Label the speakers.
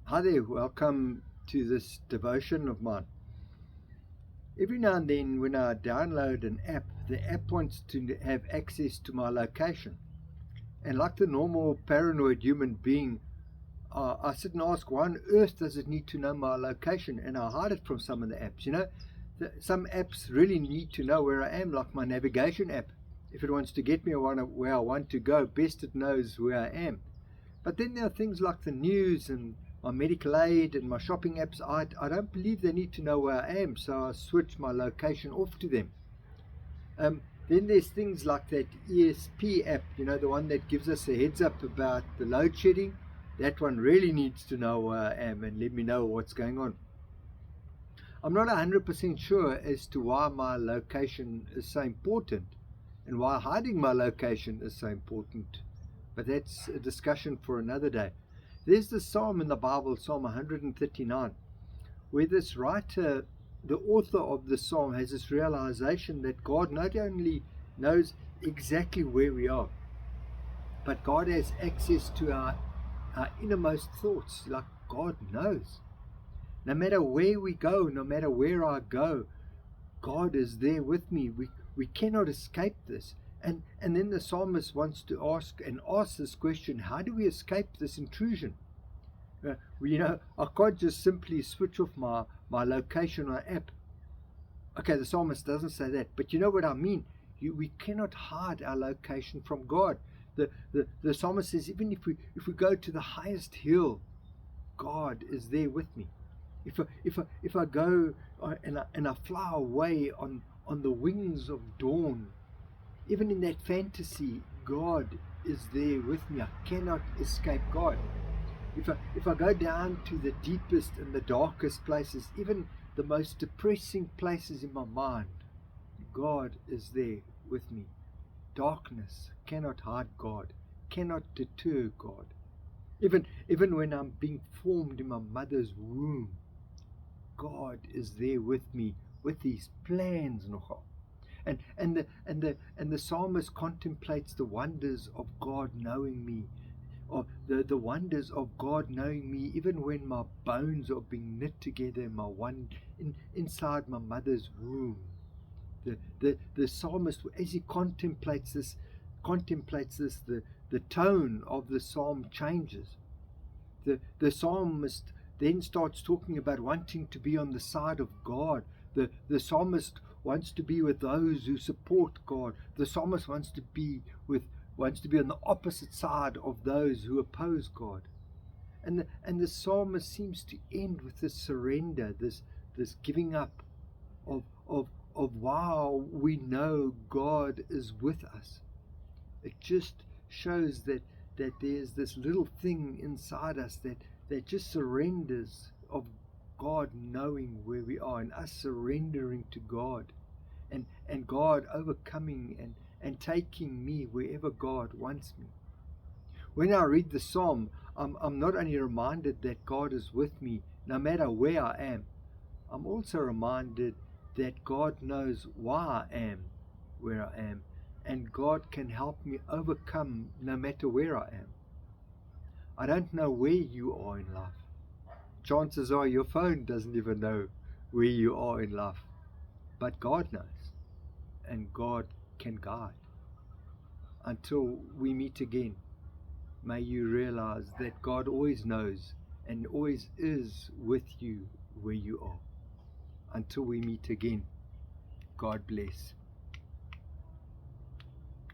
Speaker 1: Hi there, welcome to this devotion of mine. Every now and then, when I download an app, the app wants to have access to my location. And like the normal paranoid human being, I sit and ask, why on earth does it need to know my location? And I hide it from some of the apps. Some apps really need to know where I am, like my navigation app. If it wants to get me where I want to go, best it knows where I am. But then there are things like the news and my medical aid and my shopping apps. I don't believe they need to know where I am, so I switch my location off to them. Then there's things like that ESP app, the one that gives us a heads up about the load shedding. That one really needs to know where I am and let me know what's going on. I'm not 100% sure as to why my location is so important and why hiding my location is so important, but that's a discussion for another day. There's this psalm in the Bible, Psalm 139, where this writer, the author of the psalm, has this realization that God not only knows exactly where we are, but God has access to our innermost thoughts. Like God knows. No matter where we go, no matter where I go, God is there with me. We cannot escape this. And then the psalmist wants to ask this question: how do we escape this intrusion? I can't just simply switch off my location or app. Okay, the psalmist doesn't say that, but you know what I mean. We cannot hide our location from God. The psalmist says, even if we go to the highest hill, God is there with me. If I go and I fly away on the wings of dawn, even in that fantasy, God is there with me. I cannot escape God. If I go down to the deepest and the darkest places, even the most depressing places in my mind, God is there with me. Darkness cannot hide God, cannot deter God. Even when I'm being formed in my mother's womb, God is there with me, with His plans nogal. And the psalmist contemplates the wonders of God knowing me, or the wonders of God knowing me, even when my bones are being knit together inside my mother's womb. The psalmist, as he contemplates this, the tone of the psalm changes. The psalmist then starts talking about wanting to be on the side of God. The psalmist wants to be with those who support God. The psalmist wants to be on the opposite side of those who oppose God. And the psalmist seems to end with this surrender, this giving up of wow, we know God is with us. It just shows that there's this little thing inside us that just surrenders of God knowing where we are and us surrendering to God and God overcoming and taking me wherever God wants me. When I read the psalm, I'm not only reminded that God is with me no matter where I am, I'm also reminded that God knows why I am where I am, and God can help me overcome no matter where I am. I don't know where you are in life. Chances are your phone doesn't even know where you are in life, but God knows, and God can guide. Until we meet again, may you realize that God always knows and always is with you where you are. Until we meet again, God bless.